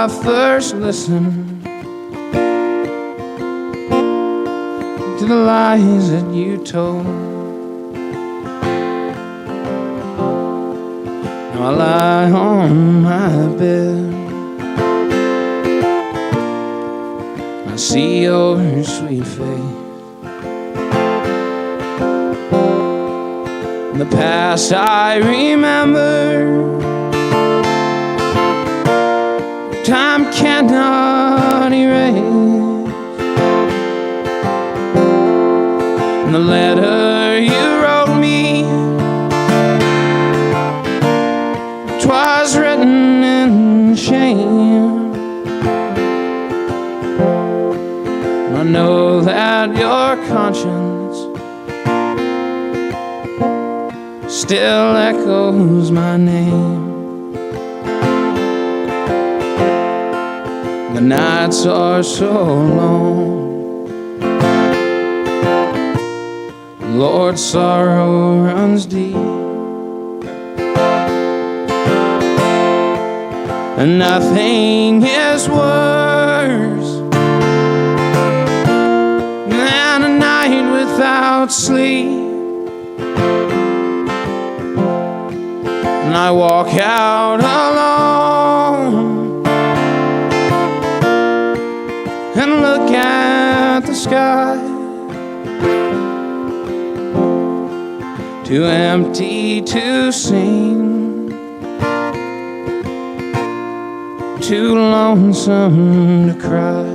I first listened to the lies that you told. Now I lie on my bed, I see your sweet face. In the past I remember, time cannot erase. And the letter you wrote me, 'twas written in shame. And I know that your conscience still echoes my name. The nights are so long, Lord, sorrow runs deep, and nothing is worse than a night without sleep. And I walk out alone and look at the sky, too empty to sing, too lonesome to cry.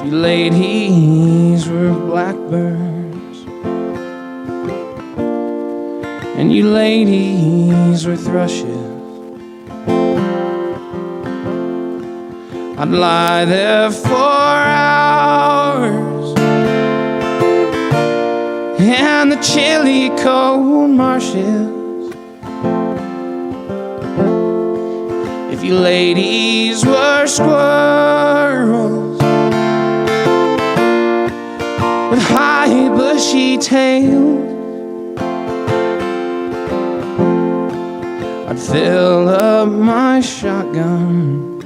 You ladies were blackbirds, and you ladies were thrushes, I'd lie there for hours in the chilly cold marshes. If you ladies were squirrels with high bushy tails, I'd fill up my shotgun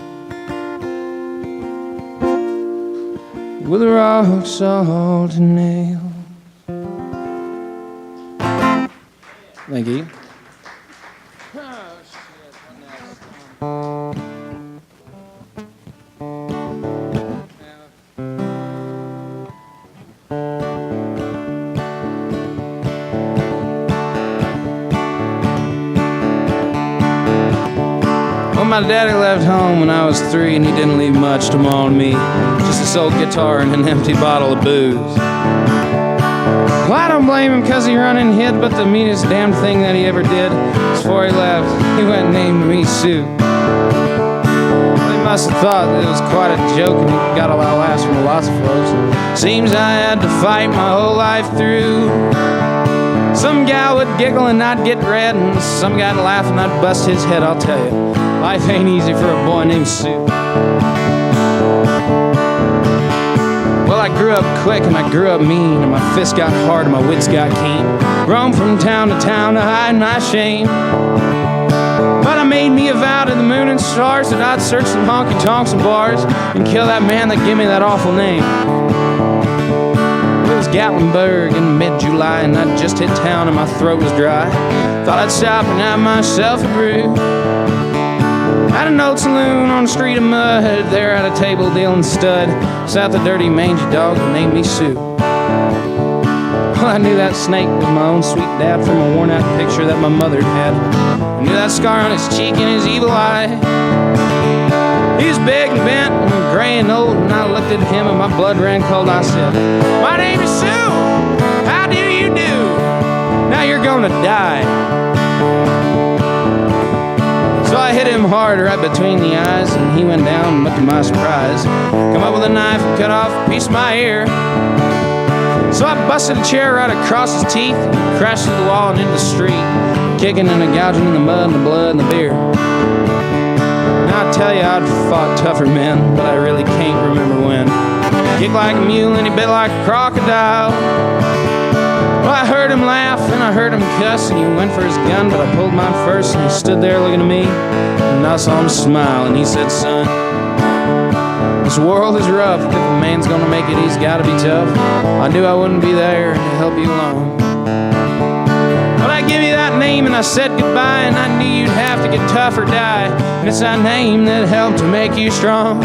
with rock, salt, and nails. Thank you. My daddy left home when I was 3, and he didn't leave much to maul on me. Just his old guitar and an empty bottle of booze. Well, I don't blame him, 'cause he run and hid, but the meanest damn thing that he ever did was before he left, he went and named me Sue. Well, he must have thought that it was quite a joke, and he got a lot of laughs from lots of folks. Seems I had to fight my whole life through. Some gal would giggle and I'd get red, and some guy'd laugh and I'd bust his head, I'll tell you. Life ain't easy for a boy named Sue. Well, I grew up quick and I grew up mean, and my fists got hard and my wits got keen. Roamed from town to town to hide my shame. But I made me a vow to the moon and stars that I'd search some honky-tonks and bars and kill that man that gave me that awful name. It was Gatlinburg in mid-July, and I'd just hit town and my throat was dry. Thought I'd stop and have myself a brew at an old saloon on a street of mud. There at a table dealing stud sat the dirty mangy dog who named me Sue. Well, I knew that snake was my own sweet dad from a worn out picture that my mother'd had. I knew that scar on his cheek and his evil eye. He was big and bent and gray and old, and I looked at him and my blood ran cold. I said, "My name is Sue, how do you do? Now you're gonna die." So I hit him hard right between the eyes, and he went down, but to my surprise, come up with a knife and cut off a piece of my ear. So I busted a chair right across his teeth and crashed through the wall and into the street, kicking and gouging in the mud and the blood and the beer. Now I I tell you I'd fought tougher men, but I really can't remember when. Kicked like a mule and he bit like a crocodile. Well, I heard him laugh and I heard him cuss, and he went for his gun, but I pulled mine first, and he stood there looking at me, and I saw him smile, and he said, son, this world is rough. If a man's gonna make it, he's gotta be tough. I knew I wouldn't be there to help you along, but I give you that name and I said goodbye, and I knew you'd have to get tough or die, and it's that name that helped to make you strong.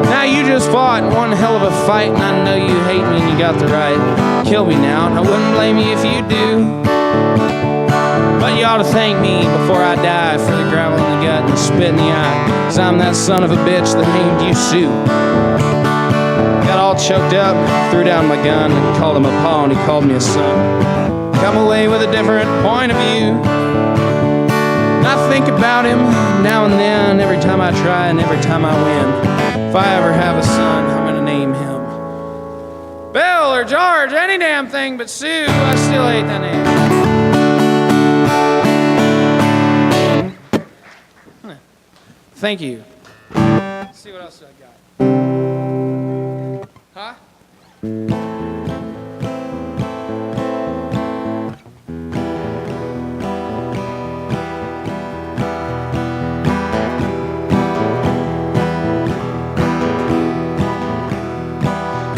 Now you just fought one hell of a fight, and I know you hate me and you got the right. Kill me now, and I wouldn't blame you if you do, but you ought to thank me before I die for the gravel in the gut and the spit in the eye, 'cause I'm that son of a bitch that named you Sue. Got all choked up, threw down my gun, and called him a pa, and he called me a son. Come away with a different point of view. And I think about him now and then, every time I try and every time I win. If I ever have a son, I'm gonna name him Bill or George, any damn thing but Sue. I still hate that name. Thank you. Let's see what else I got. Huh?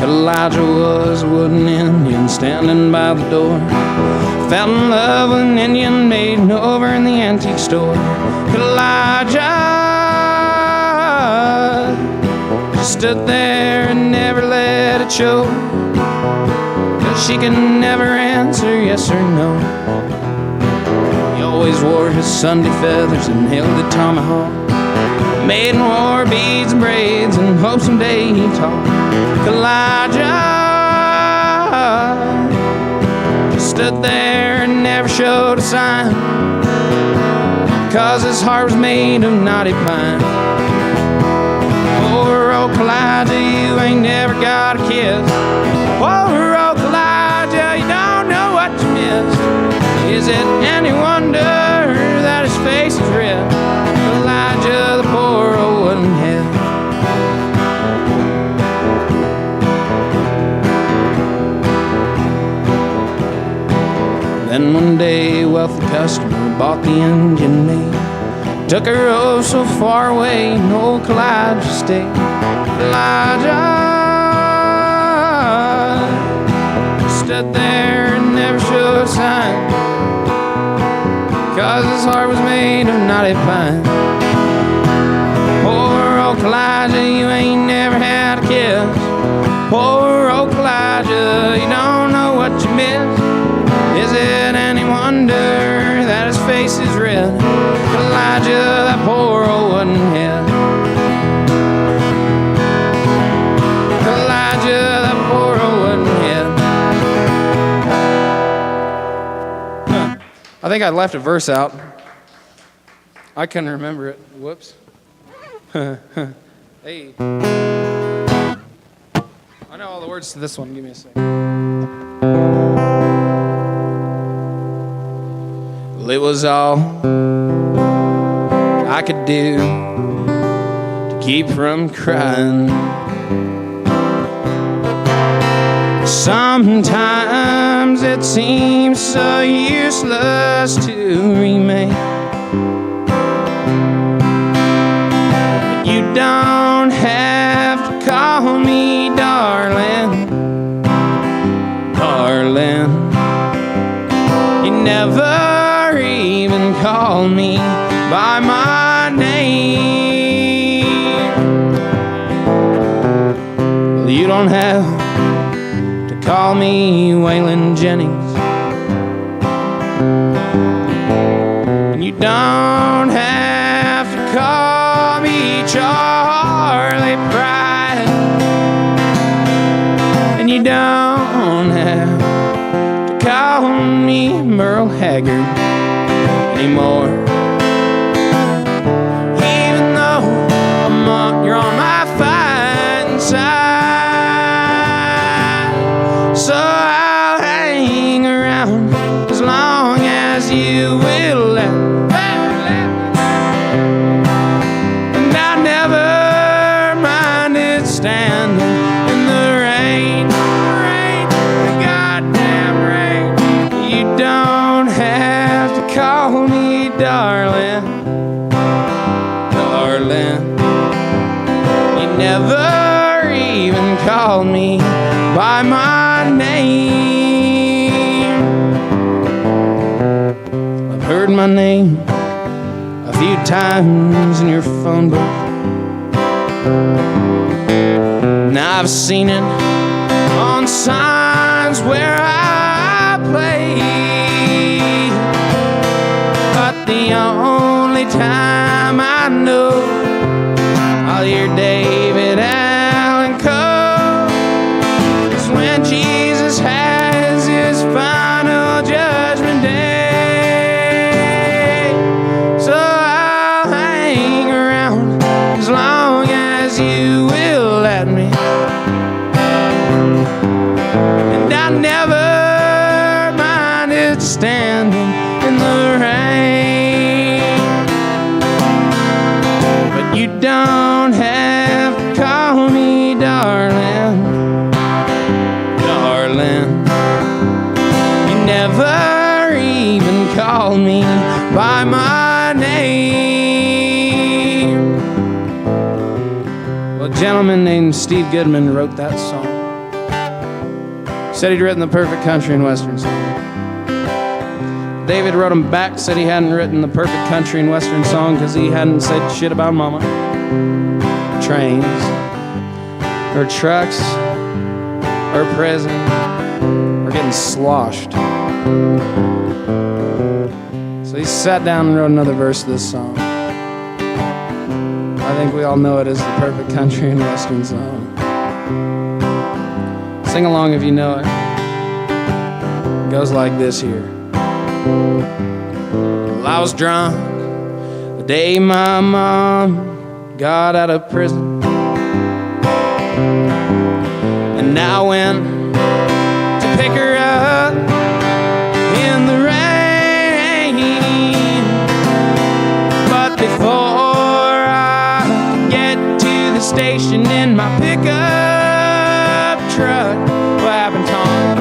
Elijah was a wooden Indian standing by the door. Fell in love with an Indian maiden over in the antique store. Elijah just stood there and never let it show, 'cause she could never answer yes or no. He always wore his Sunday feathers and held the tomahawk. Maiden wore beads and braids and hoped someday he'd talk. Elijah just stood there and never showed a sign, 'cause his heart was made of knotty pine. Poor old Elijah, you ain't never got a kiss. Poor old Elijah, you don't know what you missed. Is it any wonder that his face is red? Elijah, the poor old wooden head. Then one day a wealthy customer bought the engine made. Took her oh so far away, and old Elijah stayed. Elijah stood there and never showed a sign, 'cause his heart was made of knotty pine. Poor old Elijah, you ain't never had a kiss. Poor old Elijah, you don't know what you missed. Is it any wonder that his face is red? Elijah, that poor old wooden head. Elijah, that poor old wooden head. I think I left a verse out. I couldn't remember it. Whoops. Hey. I know all the words to this one. Give me a second. Well, it was all I could do to keep from crying. Sometimes it seems so useless to remain, but you don't have to call me darling, darling. You never even call me by my name. Well, you don't have to call me Waylon Jennings, and you don't have to call me Charlie Pride, and you don't have to call me Merle Haggard anymore. Even though you're on my fighting side, so I'll hang around as long as you will let me. name. I've heard my name a few times in your phone book. Now I've seen it on signs where I play, but the only time I know I'll hear David Allen Coe is when Jesus has his final judgment day. So I'll hang around as long as you will let me, and I never minded standing in the rain. But you don't have to call me darling, darling. You never even called me by my name. Well, a gentleman named Steve Goodman wrote that song. Said he'd written the perfect country and western song. David wrote him back, said he hadn't written the perfect country and western song because he hadn't said shit about mama, trains, or trucks, or prison, or getting sloshed. So he sat down and wrote another verse of this song. I think we all know it as the perfect country and western song. Sing along if you know it. It goes like this here. Well, I was drunk the day my mom got out of prison, and I went to pick her up in the rain. But before I could get to the station in my pickup truck, what happened, Tom?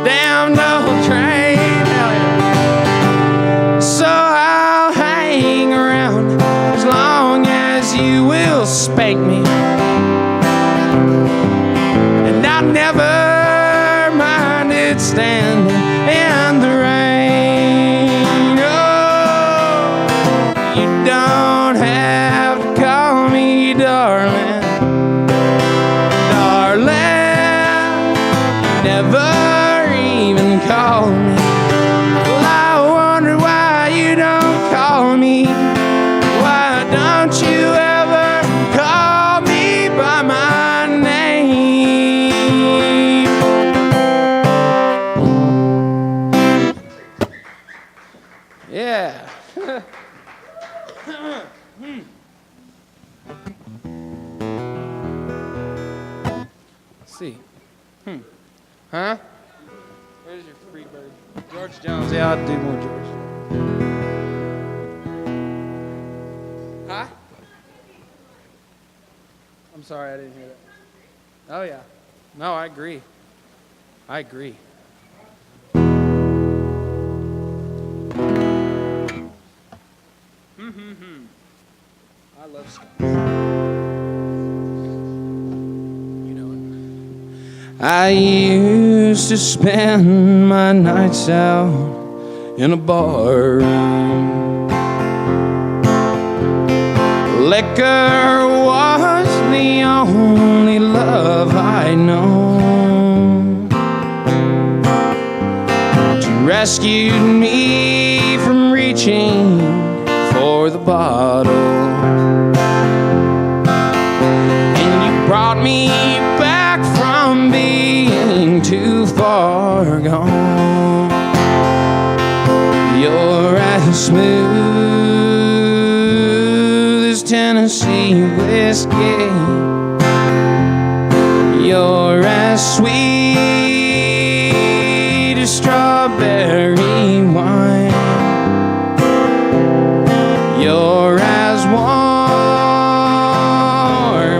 Damn old train, hell yeah. So I'll hang around as long as you will spank me, and I never minded standing in the rain. Oh, you don't have to call me darling, darling. You never even call me. Well, I wonder why you don't call me. Why don't you ever call me by my name? Yeah. Let's see. Huh? Where's your free bird? George Jones. Yeah, I'll do more George. Huh? I'm sorry, I didn't hear that. Oh, yeah. No, I agree. I agree. I love stuff. You know it. I used to spend my nights out in a bar room. Liquor was the only love I know. But you rescued me from reaching for the bottle, and you brought me back from being too far gone. You're as smooth as Tennessee whiskey. You're as sweet as strawberry wine. You're as warm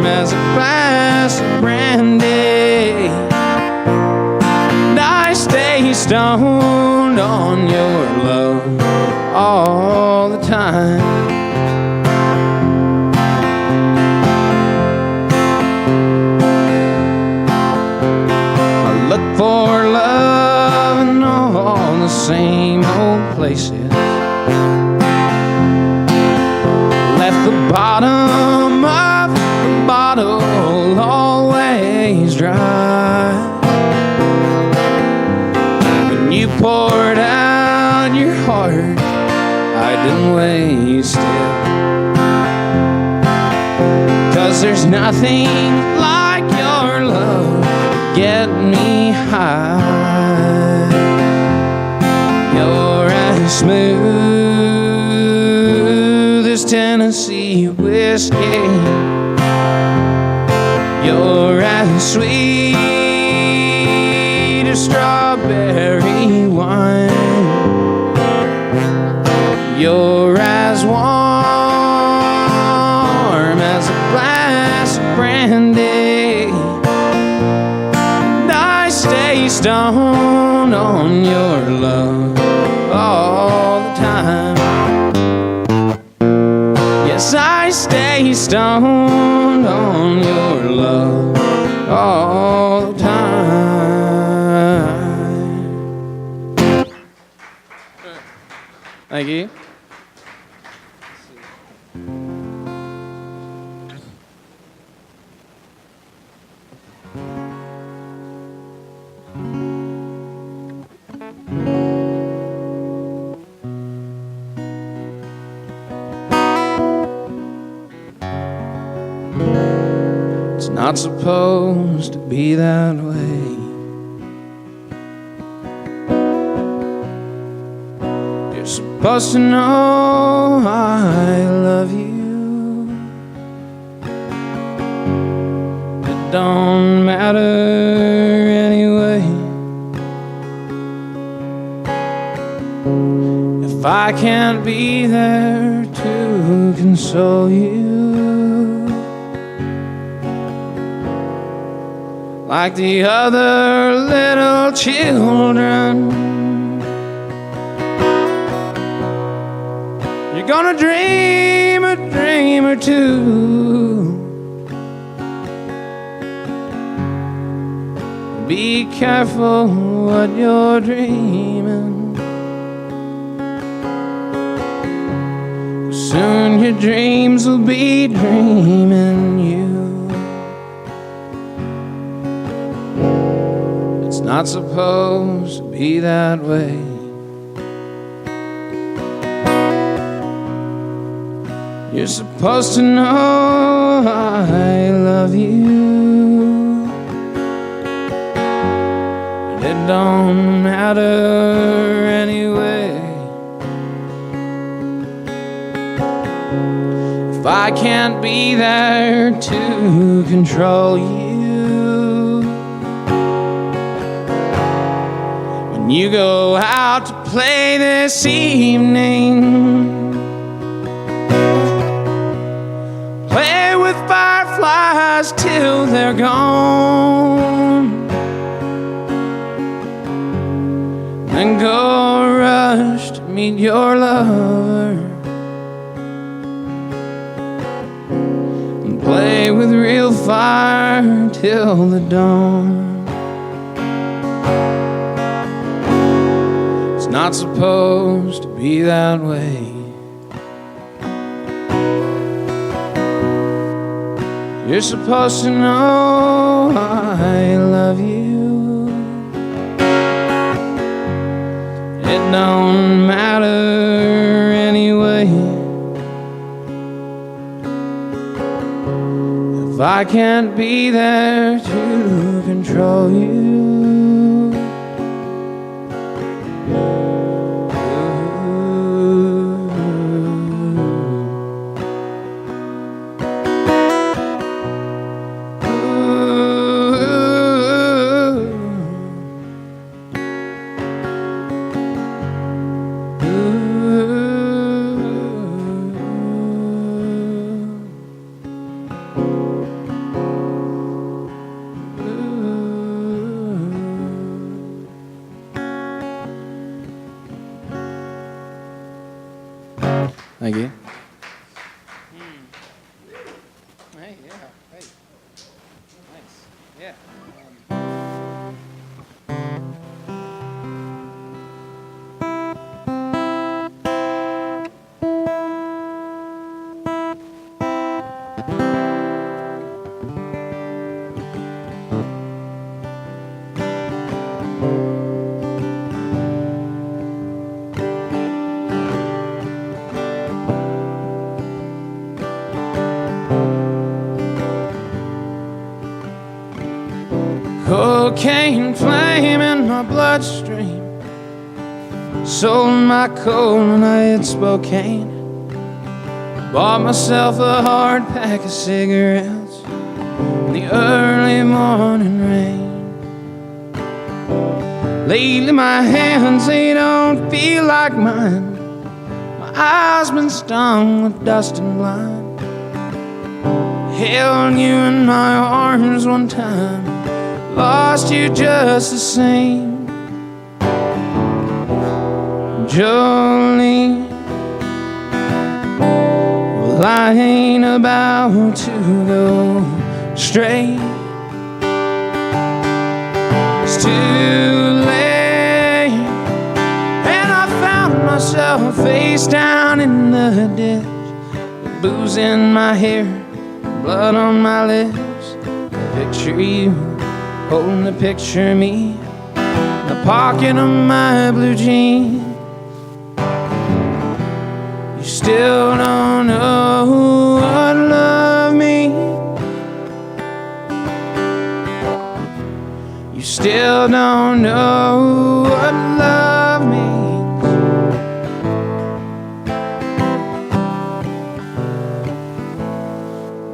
as a glass of brandy, and I stay stoned on your love all the time. same old places. Left the bottom of the bottle always dry. When you poured out your heart, I didn't waste it. 'Cause there's nothing like your love get me high. You're as smooth as Tennessee whiskey. You're as sweet as strawberry wine. You're as warm as a glass of brandy. And I stay stoned on your love all the time. Yes, I stay stoned on your love all the time. Thank you. It's not supposed to be that way. You're supposed to know I love you. It don't matter anyway. If I can't be there to console you, like the other little children, you're gonna dream a dream or two. Be careful what you're dreaming. Soon your dreams will be dreaming you. It's not supposed to be that way. You're supposed to know I love you. But it don't matter anyway. If I can't be there to control you, when you go out to play this evening, play with fireflies till they're gone, then go rush to meet your lover. Play with real fire till the dawn. It's not supposed to be that way. You're supposed to know I love you. It don't matter anyway. If I can't be there to control you, thank you. Hey, yeah, hey. Nice, yeah. cocaine flame in my bloodstream. Sold my coal when I hit Spokane. Bought myself a hard pack of cigarettes in the early morning rain. Lately my hands, they don't feel like mine. My eyes been stung with dust and blind. Held you in my arms one time, lost you just the same. Jolene, well, I ain't about to go straight. It's too late, and I found myself face down in the ditch, booze in my hair, blood on my lips. Picture you holding the picture of me in the pocket of my blue jeans. You still don't know what love means. You still don't know what love means.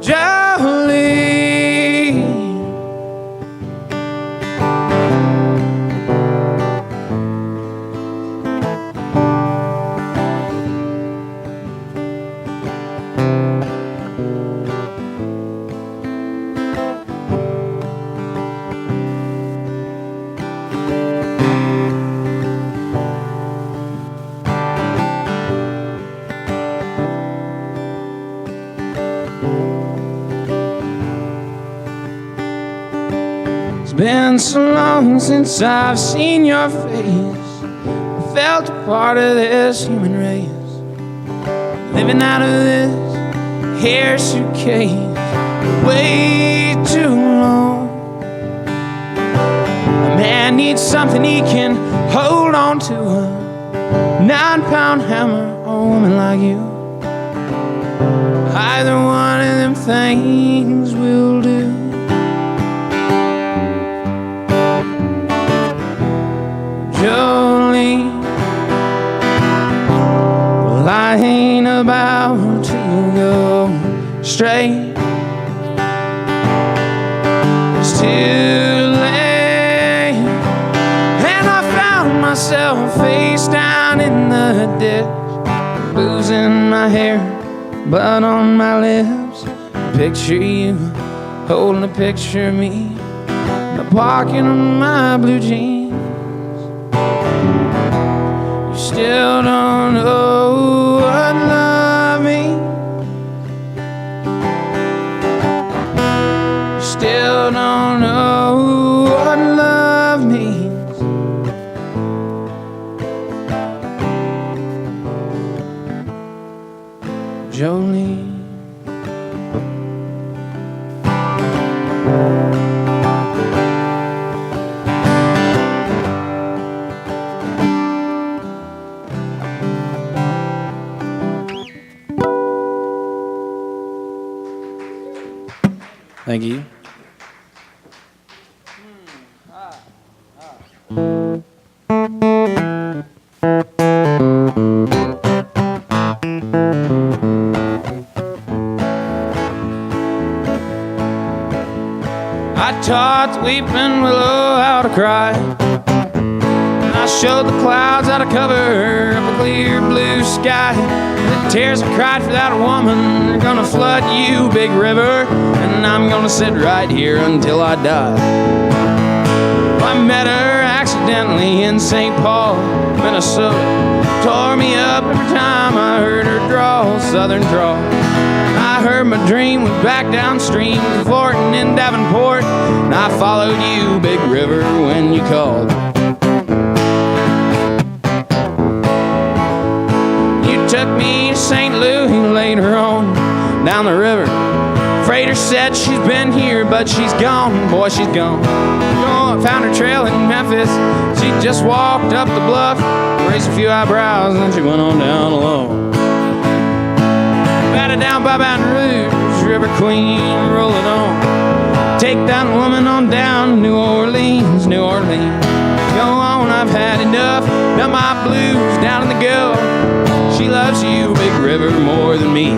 Jolene, it's been so long since I've seen your face. I felt a part of this human race, living out of this hair suitcase way too long. A man needs something he can hold on to, a 9-pound hammer on a woman like you. Either one of them things will do. Jolene, well, I ain't about to go straight. It's too late, and I found myself face down in the ditch, booze in my hair, blood on my lips. Picture you holding a picture of me in the pocket of my blue jeans. You still don't know what love means. You still don't know what love means. Jolene, thank you. I taught the weeping willow how to cry, and I showed the clouds how to cover up a clear blue sky. The tears I cried for that woman are gonna flood you, big river, and I'm gonna sit right here until I die. I met her accidentally in St. Paul, Minnesota. Tore me up every time I heard her drawl, southern drawl. I heard my dream went back downstream to Fortin in Davenport, and I followed you, big river, when you called. You took me to St. Louis later on down the river. Freighter said she's been here, but she's gone, boy, she's gone. I found her trail in Memphis. She just walked up the bluff, raised a few eyebrows, and then she went on down alone. Batted down by Baton Rouge, River Queen rolling on. Take that woman on down to New Orleans, New Orleans. Go on, I've had enough. Got my blues down in the Gulf. She loves you, Big River, more than me.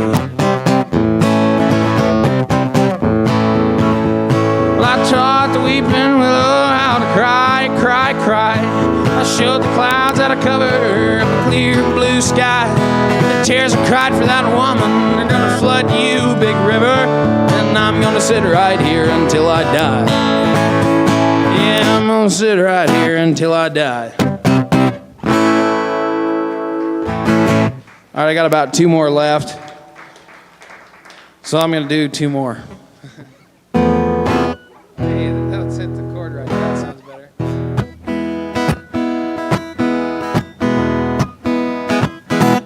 Well, I taught the weeping willow how to cry, cry, cry. I showed the clouds how to cover a clear blue sky. The tears I cried for that woman are gonna flood you, Big River, and I'm gonna sit right here until I die. Yeah, I'm gonna sit right here until I die. All right, I got about 2 more left, so I'm gonna do 2 more. Hey, let's hit the chord right there. That sounds better.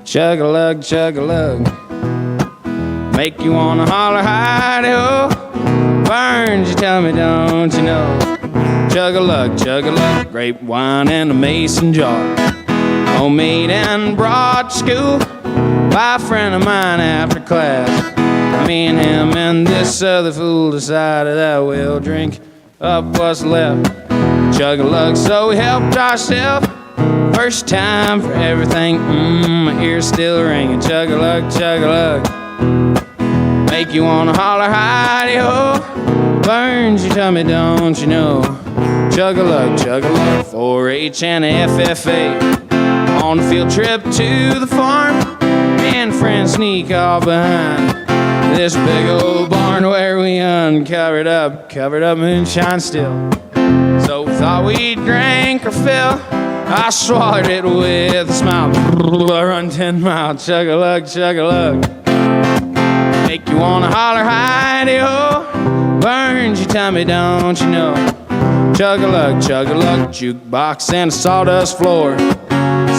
Chug-a-lug, chug-a-lug, make you wanna holler, hi-de-ho. Burns, you tell me, don't you know? Chug-a-lug, chug-a-lug, grape wine in a mason jar, homemade and brought to school by a friend of mine after class. Me and him and this other fool decided that we'll drink up what's left. Chug-a-lug, so we helped ourselves. First time for everything, my ears still ringing. Chug-a-lug, chug-a-lug, make you wanna holler, hi-de-ho. Burns, you tell me, don't you know? Chug-a-lug, chug-a-lug, 4-H and FFA. On a field trip to the farm, me and friends sneak off behind this big old barn where we covered up moonshine still. So we thought we'd drink our fill. I swallowed it with a smile. I run 10 miles, chug-a-lug, chug-a-lug, make you wanna holler, hi-de-ho. Burns, you tell me, don't you know? Chug-a-lug, chug-a-lug, jukebox and a sawdust floor.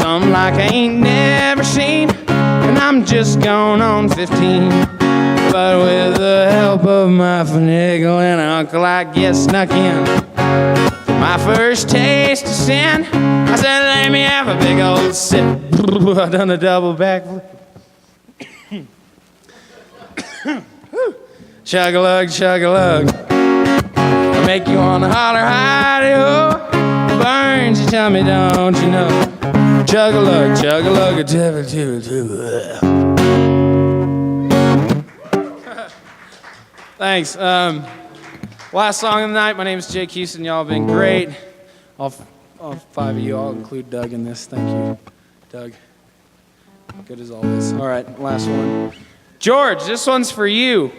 Something like I ain't never seen, and I'm just going on 15. But with the help of my finagle and an uncle, I get snuck in. For my first taste of sin, I said, let me have a big old sip. I done a double backflip. Chug-a-lug, chug-a-lug, I make you wanna holler, hi-de-ho. Burns, you tell me, don't you know? Chug-a-lug, chug-a-lug, a tibba-tibba-tibba. Thanks. Last song of the night. My name is Jake Houston. Y'all have been great. All 5 of you. I'll include Doug in this. Thank you, Doug. Good as always. All right, last one. George, this one's for you.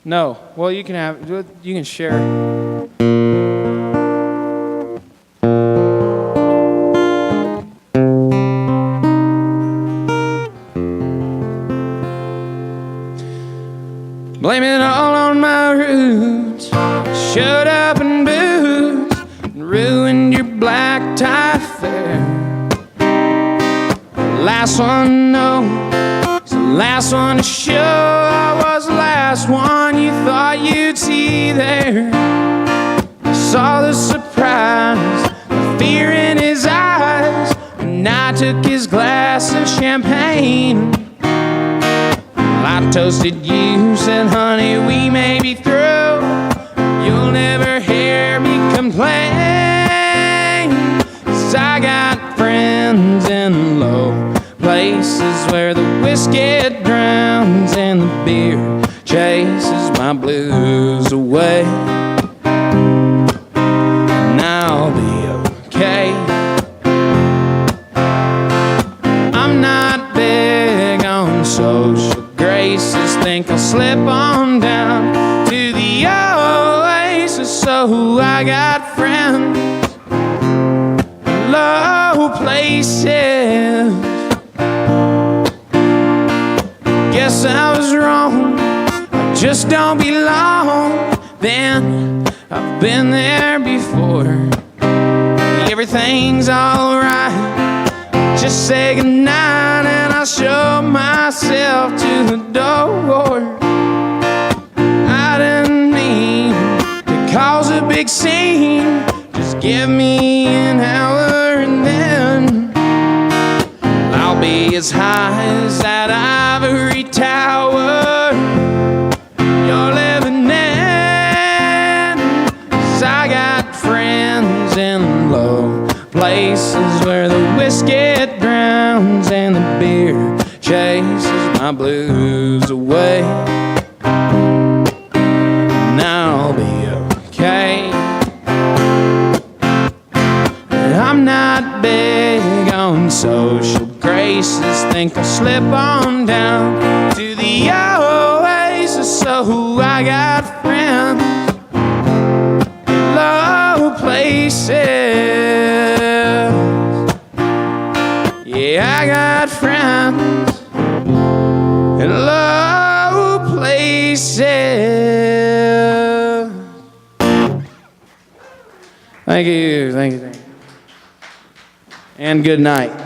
No. Well, you can have. You can share. Blame it all on my roots. Showed up in boots and ruined your black tie affair. Last one, no, it's the last one to show. I was the last one you thought you'd see there. I saw the surprise, the fear in his eyes, and I took his glass of champagne. I toasted you, said, honey, we may be through. You'll never hear me complain. 'Cause I got friends in low places where the whiskey drowns and the beer chases my blues away. And I'll be okay. I'm not big on social graces, think I'll slip on down to the oasis. So I got friends in low places. Guess I was wrong, I just don't belong. Then I've been there before. Everything's alright, just say goodnight and I'll show myself to the door. I didn't mean to cause a big scene, just give me an hour and then I'll be as high as that ivory tower you're living in. got friends in low places where the whiskey drowns and the beer chases my blues away. And I'll be okay. I'm not big on social graces. Think I'll slip on down to the oasis. So I got friends in low places. Yeah, I got friends in low places. Thank you, thank you, thank you. And good night.